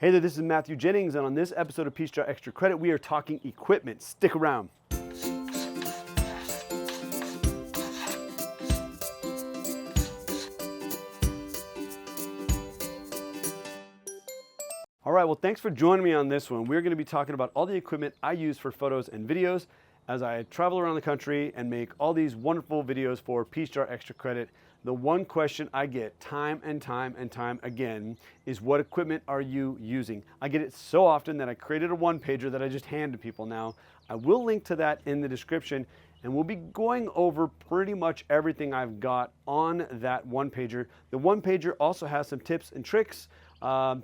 Hey there, this is Matthew Jennings, and on this episode of Peachjar Extra Credit, we are talking equipment. Stick around. All right, well, thanks for joining me on this one. We're going to be talking about all the equipment I use for photos and videos as I travel around the country and make all these wonderful videos for Peachjar Extra Credit. The one question I get time and time again is, what equipment are you using? I get it so often that I created a one-pager that I just hand to people now. I will link to that in the description, and we'll be going over pretty much everything I've got on that one-pager. The one-pager also has some tips and tricks,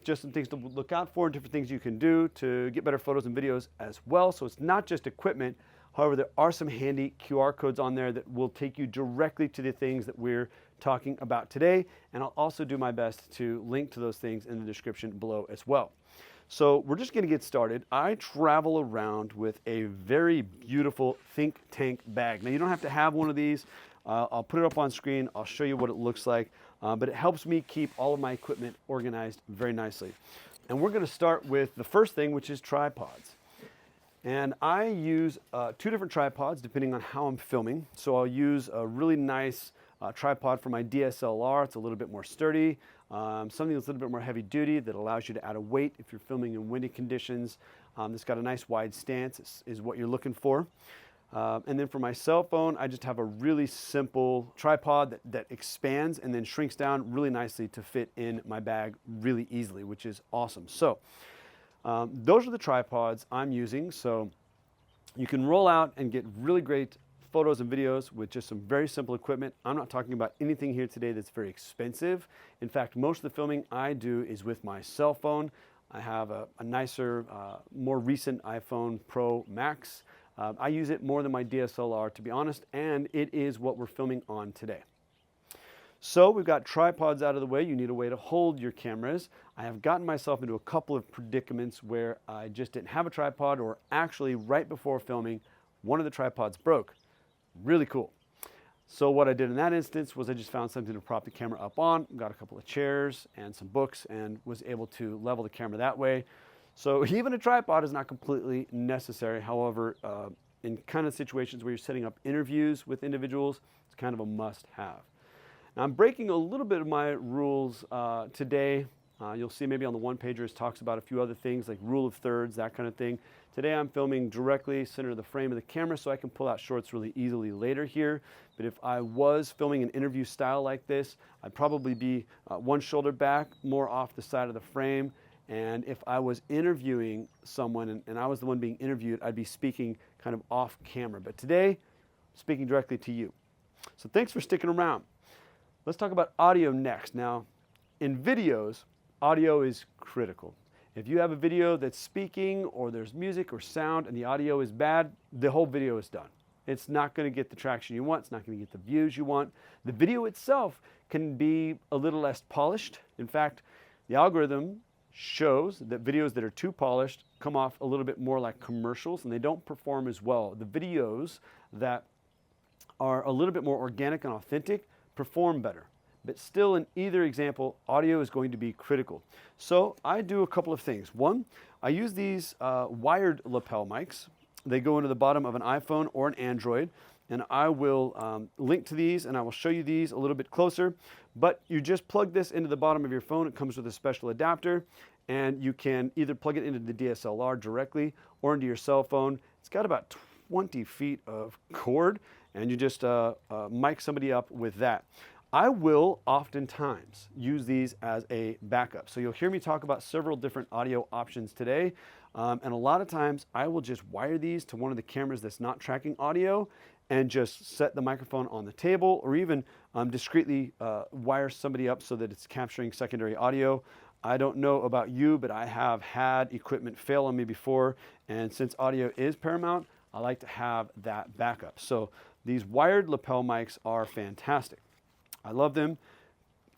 just some things to look out for, different things you can do to get better photos and videos as well. So it's not just equipment. However, there are some handy QR codes on there that will take you directly to the things that we're talking about today. And I'll also do my best to link to those things in the description below as well. So we're just going to get started. I travel around with a very beautiful think tank bag. Now, you don't have to have one of these. I'll put it up on screen. I'll show you what it looks like. But it helps me keep all of my equipment organized very nicely. And we're going to start with the first thing, which is tripods. And I use two different tripods depending on how I'm filming. So I'll use a really nice tripod for my DSLR. It's a little bit more sturdy, something that's a little bit more heavy duty that allows you to add a weight if you're filming in windy conditions. It's got a nice wide stance is what you're looking for. And then for my cell phone, I just have a really simple tripod that expands and then shrinks down really nicely to fit in my bag really easily, which is awesome. So those are the tripods I'm using. So you can roll out and get really great photos and videos with just some very simple equipment. I'm not talking about anything here today that's very expensive. In fact, most of the filming I do is with my cell phone. I have a nicer, more recent iPhone Pro Max. I use it more than my DSLR, to be honest, and it is what we're filming on today. So we've got tripods out of the way. You need a way to hold your cameras. I have gotten myself into a couple of predicaments where I just didn't have a tripod, or actually right before filming, one of the tripods broke. Really cool. So what I did in that instance was I just found something to prop the camera up on, got a couple of chairs and some books, and was able to level the camera that way. So even a tripod is not completely necessary. However, in kind of situations where you're setting up interviews with individuals, it's kind of a must-have. Now, I'm breaking a little bit of my rules today. You'll see maybe on the one-pager it talks about a few other things like rule of thirds, that kind of thing. Today I'm filming directly center of the frame of the camera, so I can pull out shots really easily later here. But if I was filming an interview style like this, I'd probably be one shoulder back, more off the side of the frame. And if I was interviewing someone and I was the one being interviewed, I'd be speaking kind of off camera. But today, speaking directly to you. So thanks for sticking around. Let's talk about audio next. Now, in videos, audio is critical. If you have a video that's speaking or there's music or sound and the audio is bad, the whole video is done. It's not going to get the traction you want. It's not going to get the views you want. The video itself can be a little less polished. In fact, the algorithm shows that videos that are too polished come off a little bit more like commercials, and they don't perform as well. The videos that are a little bit more organic and authentic perform better. But still, in either example, audio is going to be critical. So I do a couple of things. One, I use these wired lapel mics. They go into the bottom of an iPhone or an Android, and I will link to these, and I will show you these a little bit closer. But you just plug this into the bottom of your phone. It comes with a special adapter, and you can either plug it into the DSLR directly or into your cell phone. It's got about 20 feet of cord, and you just mic somebody up with that. I will oftentimes use these as a backup. So you'll hear me talk about several different audio options today. And a lot of times I will just wire these to one of the cameras that's not tracking audio and just set the microphone on the table, or even discreetly wire somebody up so that it's capturing secondary audio. I don't know about you, but I have had equipment fail on me before. And since audio is paramount, I like to have that backup. So these wired lapel mics are fantastic. I love them.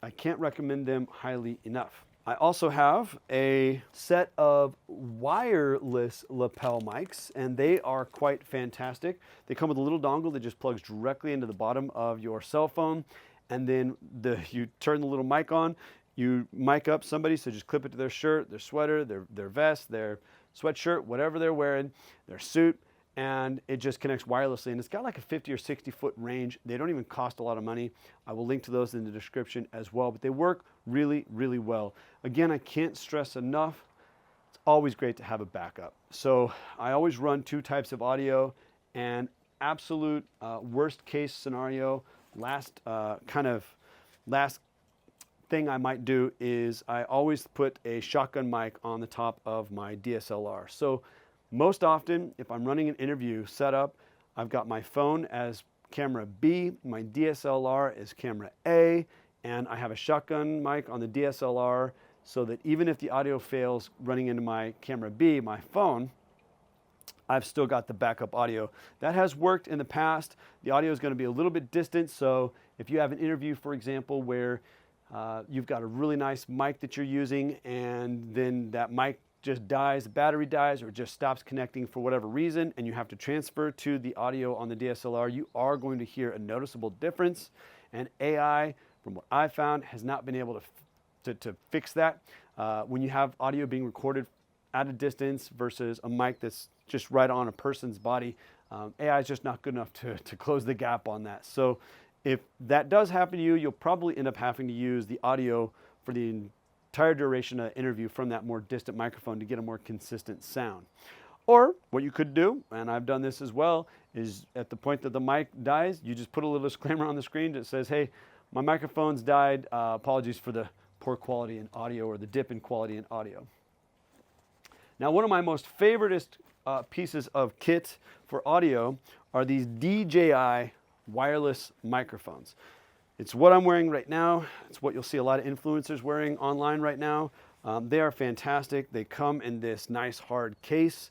I can't recommend them highly enough. I also have a set of wireless lapel mics, and they are quite fantastic. They come with a little dongle that just plugs directly into the bottom of your cell phone, and then you turn the little mic on, You mic up somebody, so just clip it to their shirt, their sweater, their vest, their sweatshirt, whatever they're wearing, their suit, and it just connects wirelessly. And it's got like a 50 or 60 foot range. They don't even cost a lot of money. I will link to those in the description as well, but they work really, really well. Again, I can't stress enough, it's always great to have a backup. So I always run 2 types of audio, and absolute worst case scenario, last thing I might do is I always put a shotgun mic on the top of my DSLR. So most often, if I'm running an interview setup, I've got my phone as camera B, my DSLR is camera A, and I have a shotgun mic on the DSLR so that even if the audio fails running into my camera B, my phone, I've still got the backup audio. That has worked in the past. The audio is going to be a little bit distant, so if you have an interview, for example, where you've got a really nice mic that you're using and then that mic just dies, the battery dies, or just stops connecting for whatever reason, and you have to transfer to the audio on the DSLR, you are going to hear a noticeable difference. And AI, from what I've found, has not been able to fix that. When you have audio being recorded at a distance versus a mic that's just right on a person's body, AI is just not good enough to close the gap on that. So if that does happen to you, you'll probably end up having to use the audio for the entire duration of the interview from that more distant microphone to get a more consistent sound. Or what you could do, and I've done this as well, is at the point that the mic dies, you just put a little disclaimer on the screen that says, hey, my microphone's died, apologies for the poor quality in audio or the dip in quality in audio. Now, one of my most favoriteest pieces of kit for audio are these DJI wireless microphones. It's what I'm wearing right now. It's what you'll see a lot of influencers wearing online right now. They are fantastic. They come in this nice hard case.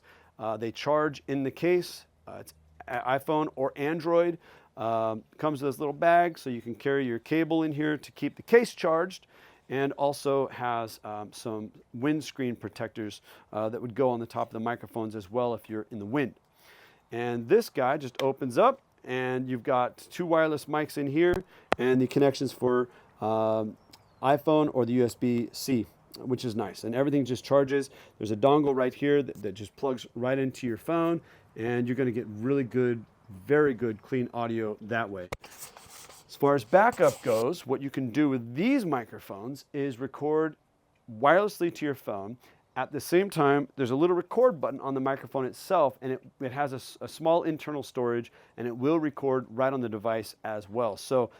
They charge in the case. It's iPhone or Android. Comes with this little bag so you can carry your cable in here to keep the case charged, and also has some windscreen protectors that would go on the top of the microphones as well if you're in the wind. And this guy just opens up, and you've got 2 wireless mics in here and the connections for iPhone or the USB-C, which is nice. And everything just charges. There's a dongle right here that just plugs right into your phone, and you're going to get really good, very good, clean audio that way. As far as backup goes, what you can do with these microphones is record wirelessly to your phone. At the same time, there's a little record button on the microphone itself, and it has a small internal storage, and it will record right on the device as well. So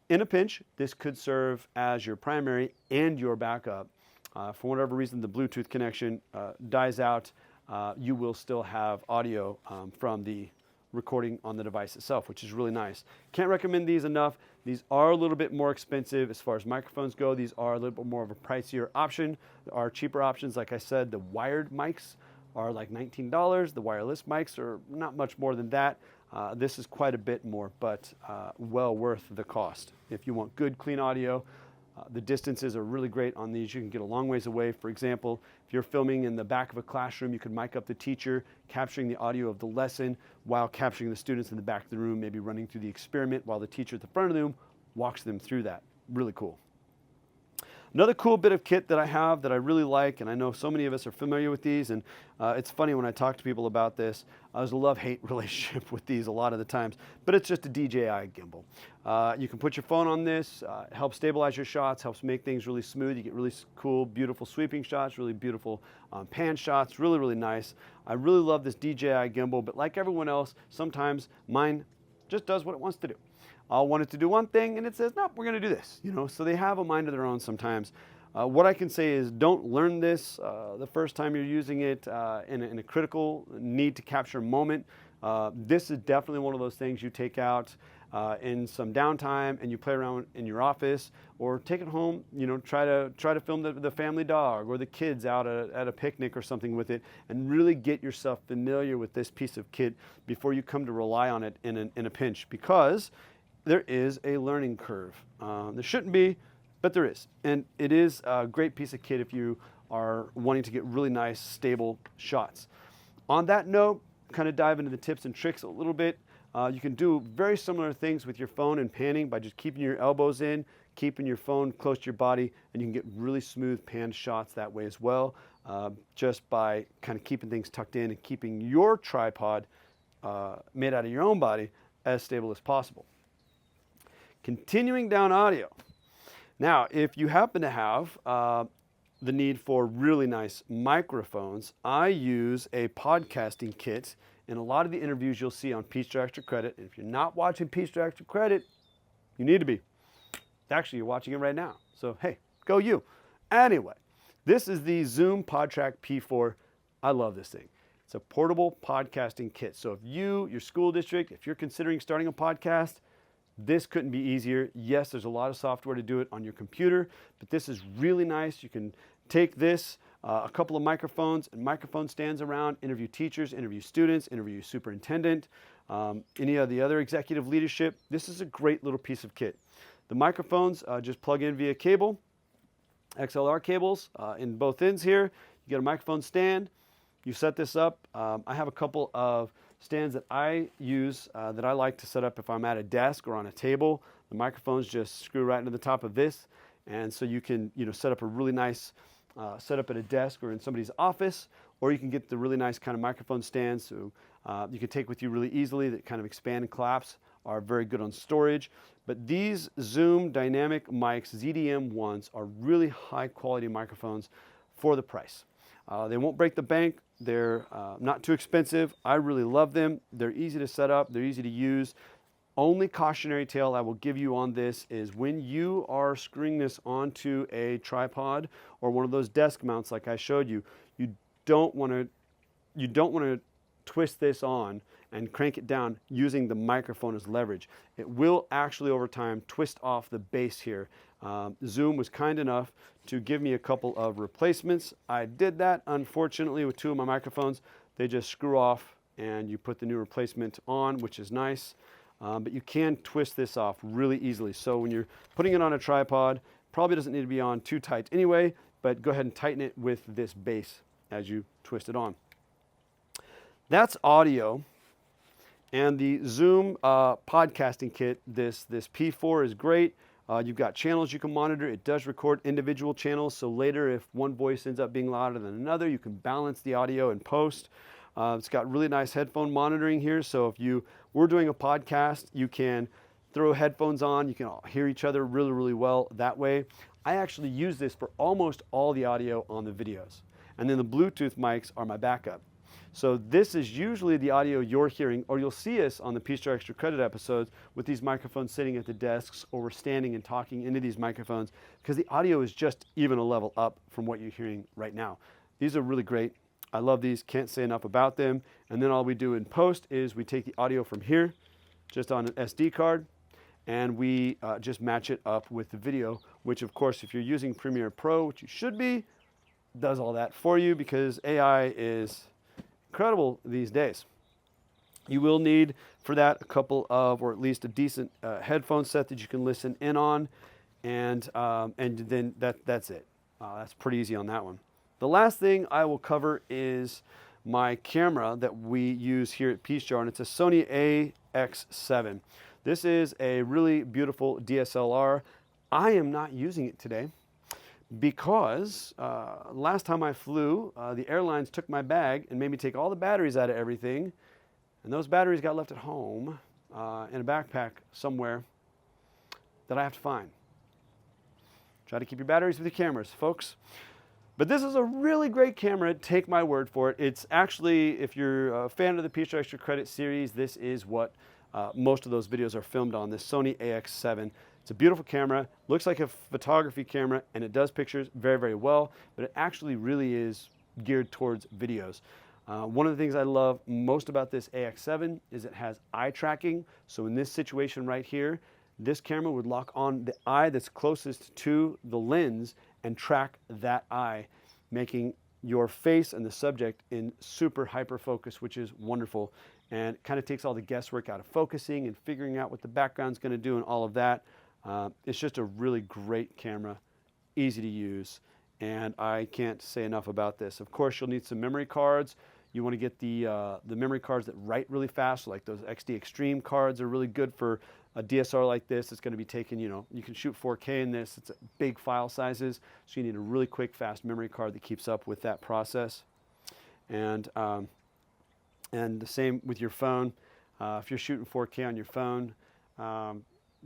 in a pinch, this could serve as your primary and your backup. For whatever reason, the Bluetooth connection dies out, you will still have audio from the recording on the device itself, which is really nice. Can't recommend these enough. These are a little bit more expensive as far as microphones go. These are a little bit more of a pricier option. There are cheaper options. Like I said, the wired mics are like $19. The wireless mics are not much more than that. This is quite a bit more, but well worth the cost. If you want good, clean audio, the distances are really great on these. You can get a long ways away. For example, if you're filming in the back of a classroom, you could mic up the teacher, capturing the audio of the lesson while capturing the students in the back of the room, maybe running through the experiment while the teacher at the front of the room walks them through that. Really cool. Another cool bit of kit that I have that I really like, and I know so many of us are familiar with these, and it's funny when I talk to people about this, there's a love-hate relationship with these a lot of the times, but it's just a DJI gimbal. You can put your phone on this, it helps stabilize your shots, helps make things really smooth. You get really cool, beautiful sweeping shots, really beautiful pan shots, really, really nice. I really love this DJI gimbal, but like everyone else, sometimes mine just does what it wants to do. I'll want it to do one thing, and it says, no, we're going to do this. So they have a mind of their own sometimes. What I can say is don't learn this the first time you're using it in a critical need to capture moment. This is definitely one of those things you take out in some downtime and you play around in your office, or take it home, try to film the family dog or the kids out at a picnic or something with it, and really get yourself familiar with this piece of kit before you come to rely on it in a pinch, because there is a learning curve. There shouldn't be, but there is. And it is a great piece of kit if you are wanting to get really nice, stable shots. On that note, kind of dive into the tips and tricks a little bit. You can do very similar things with your phone and panning by just keeping your elbows in, keeping your phone close to your body, and you can get really smooth pan shots that way as well, just by kind of keeping things tucked in and keeping your tripod made out of your own body as stable as possible. Continuing down audio. Now, if you happen to have the need for really nice microphones, I use a podcasting kit in a lot of the interviews you'll see on Peachjar Extra Credit. And if you're not watching Peachjar Extra Credit, you need to be. Actually, you're watching it right now. So, hey, go you. Anyway, this is the Zoom PodTrack P4. I love this thing. It's a portable podcasting kit. So if you, your school district, if you're considering starting a podcast, this couldn't be easier. Yes, there's a lot of software to do it on your computer, but this is really nice. You can take this, a couple of microphones and microphone stands around, interview teachers, interview students, interview superintendent, any of the other executive leadership. This is a great little piece of kit. The microphones just plug in via cable, XLR cables in both ends here. You get a microphone stand. You set this up. I have a couple of stands that I use that I like to set up if I'm at a desk or on a table. The microphones just screw right into the top of this, and so you can set up a really nice setup at a desk or in somebody's office, or you can get the really nice kind of microphone stands so you can take with you really easily that kind of expand and collapse, are very good on storage. But these Zoom dynamic mics, ZDM ones, are really high quality microphones for the price. They won't break the bank. They're not too expensive. I really love them. They're easy to set up. They're easy to use. Only cautionary tale I will give you on this is when you are screwing this onto a tripod or one of those desk mounts like I showed you, you don't want to twist this on and crank it down using the microphone as leverage. It will actually over time twist off the base here. Zoom was kind enough to give me a couple of replacements. I did that, unfortunately, with two of my microphones. They just screw off and you put the new replacement on, which is nice. But you can twist this off really easily. So when you're putting it on a tripod, probably doesn't need to be on too tight anyway, but go ahead and tighten it with this base as you twist it on. That's audio. And the Zoom podcasting kit, this P4 is great. You've got channels you can monitor. It does record individual channels, so later if one voice ends up being louder than another, you can balance the audio in post. It's got really nice headphone monitoring here, so if you were doing a podcast, you can throw headphones on. You can all hear each other really, really well that way. I actually use this for almost all the audio on the videos. And then the Bluetooth mics are my backup. So this is usually the audio you're hearing, or you'll see us on the Peachjar Extra Credit episodes with these microphones sitting at the desks, or we're standing and talking into these microphones, because the audio is just even a level up from what you're hearing right now. These are really great. I love these, can't say enough about them. And then all we do in post is we take the audio from here, just on an SD card, and we just match it up with the video, which of course, if you're using Premiere Pro, which you should be, does all that for you because AI is incredible these days. You will need for that a couple of, or at least a decent headphone set that you can listen in on, and then that's it. That's pretty easy on that one. The last thing I will cover is my camera that we use here at Peachjar, and it's a Sony AX7. This is a really beautiful DSLR. I am not using it today because last time I flew, the airlines took my bag and made me take all the batteries out of everything, and those batteries got left at home in a backpack somewhere that I have to find. Try to keep your batteries with your cameras, folks. But this is a really great camera, take my word for it. It's actually, if you're a fan of the Peachjar Extra Credit series, this is what most of those videos are filmed on, this Sony AX7. It's a beautiful camera, looks like a photography camera, and it does pictures very, very well, but it actually really is geared towards videos. One of the things I love most about this AX7 is it has eye tracking. So in this situation right here, this camera would lock on the eye that's closest to the lens and track that eye, making your face and the subject in super hyper focus, which is wonderful. And it kind of takes all the guesswork out of focusing and figuring out what the background's going to do and all of that. It's just a really great camera, easy to use, and I can't say enough about this. Of course, you'll need some memory cards. You want to get the memory cards that write really fast, like those XD Extreme cards are really good for a DSLR like this, it's going to be taking, you can shoot 4K in this. It's big file sizes, so you need a really quick, fast memory card that keeps up with that process. And the same with your phone. If you're shooting 4K on your phone,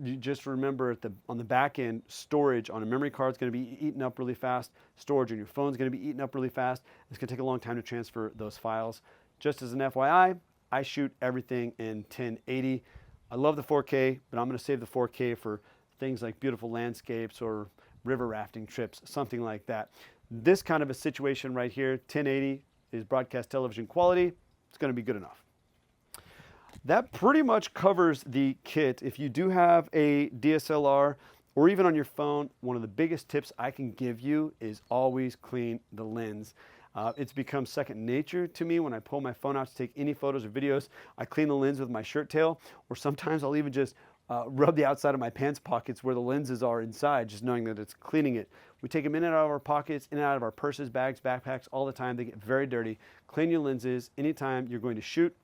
you just remember on the back end, storage on a memory card is going to be eaten up really fast. Storage on your phone is going to be eaten up really fast. It's going to take a long time to transfer those files. Just as an FYI, I shoot everything in 1080. I love the 4K, but I'm going to save the 4K for things like beautiful landscapes or river rafting trips, something like that. This kind of a situation right here, 1080 is broadcast television quality. It's going to be good enough. That pretty much covers the kit. If you do have a DSLR or even on your phone, one of the biggest tips I can give you is always clean the lens. It's become second nature to me when I pull my phone out to take any photos or videos. I clean the lens with my shirt tail, or sometimes I'll even just rub the outside of my pants pockets where the lenses are inside, just knowing that it's cleaning it. We take them in and out of our pockets, in and out of our purses, bags, backpacks all the time. They get very dirty. Clean your lenses anytime you're going to shoot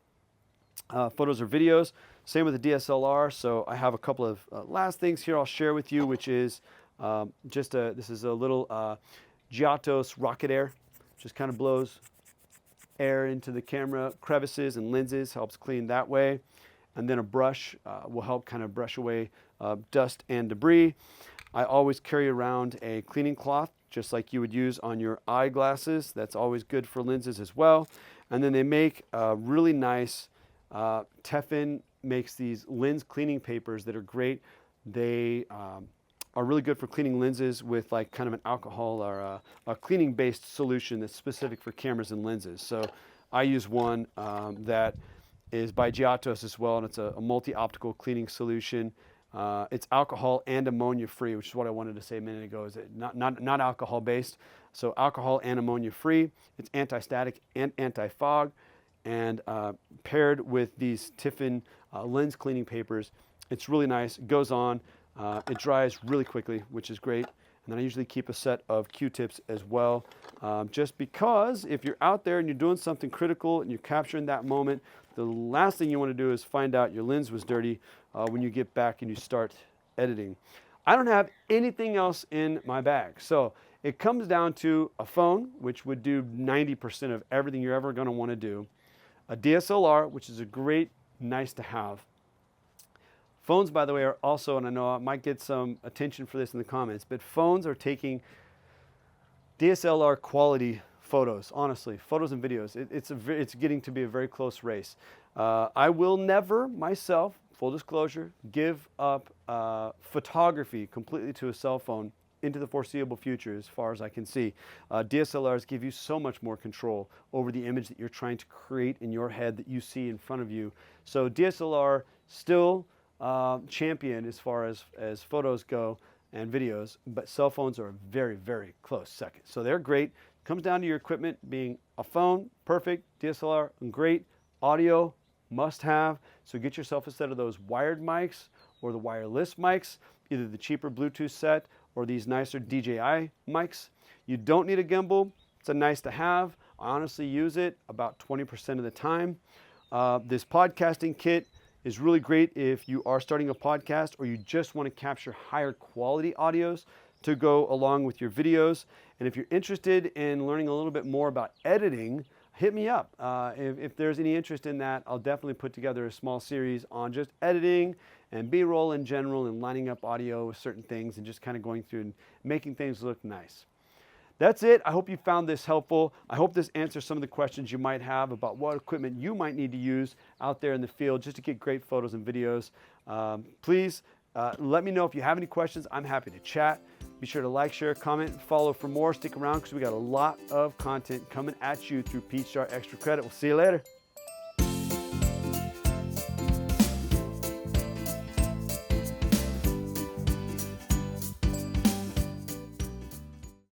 photos or videos. Same with the DSLR. So I have a couple of last things here I'll share with you, which is this is a little Giotto's Rocket Air. Just kind of blows air into the camera crevices and lenses, helps clean that way. And then a brush will help kind of brush away dust and debris. I always carry around a cleaning cloth, just like you would use on your eyeglasses. That's always good for lenses as well. And then they make really nice Teflon makes these lens cleaning papers that are great. They are really good for cleaning lenses with like kind of an alcohol or a cleaning based solution that's specific for cameras and lenses. So I use one that is by Giotto's as well, and it's a multi-optical cleaning solution. It's alcohol and ammonia free, which is what I wanted to say a minute ago, is it not alcohol based. So alcohol and ammonia free. It's anti-static and anti-fog. And paired with these Teflon lens cleaning papers, it's really nice. It goes on. It dries really quickly, which is great. And then I usually keep a set of Q-tips as well, just because if you're out there and you're doing something critical and you're capturing that moment, the last thing you want to do is find out your lens was dirty when you get back and you start editing. I don't have anything else in my bag. So it comes down to a phone, which would do 90% of everything you're ever going to want to do. A DSLR, which is a great, nice to have. Phones, by the way, are also, and I know I might get some attention for this in the comments, but phones are taking DSLR quality photos, honestly, photos and videos. It's getting to be a very close race. I will never, myself, full disclosure, give up photography completely to a cell phone into the foreseeable future as far as I can see. DSLRs give you so much more control over the image that you're trying to create in your head that you see in front of you. So DSLR still champion as far as photos go and videos, but cell phones are a very, very close second. So they're great. Comes down to your equipment being a phone, perfect, DSLR, great, audio, must have. So get yourself a set of those wired mics or the wireless mics, either the cheaper Bluetooth set or these nicer DJI mics. You don't need a gimbal. It's a nice to have. I honestly use it about 20% of the time. This podcasting kit is really great if you are starting a podcast or you just want to capture higher quality audios to go along with your videos. And if you're interested in learning a little bit more about editing, hit me up. If there's any interest in that, I'll definitely put together a small series on just editing and B-roll in general and lining up audio with certain things and just kind of going through and making things look nice. That's it. I hope you found this helpful. I hope this answers some of the questions you might have about what equipment you might need to use out there in the field just to get great photos and videos. Please let me know if you have any questions. I'm happy to chat. Be sure to like, share, comment, and follow for more. Stick around because we got a lot of content coming at you through Peachjar Extra Credit. We'll see you later.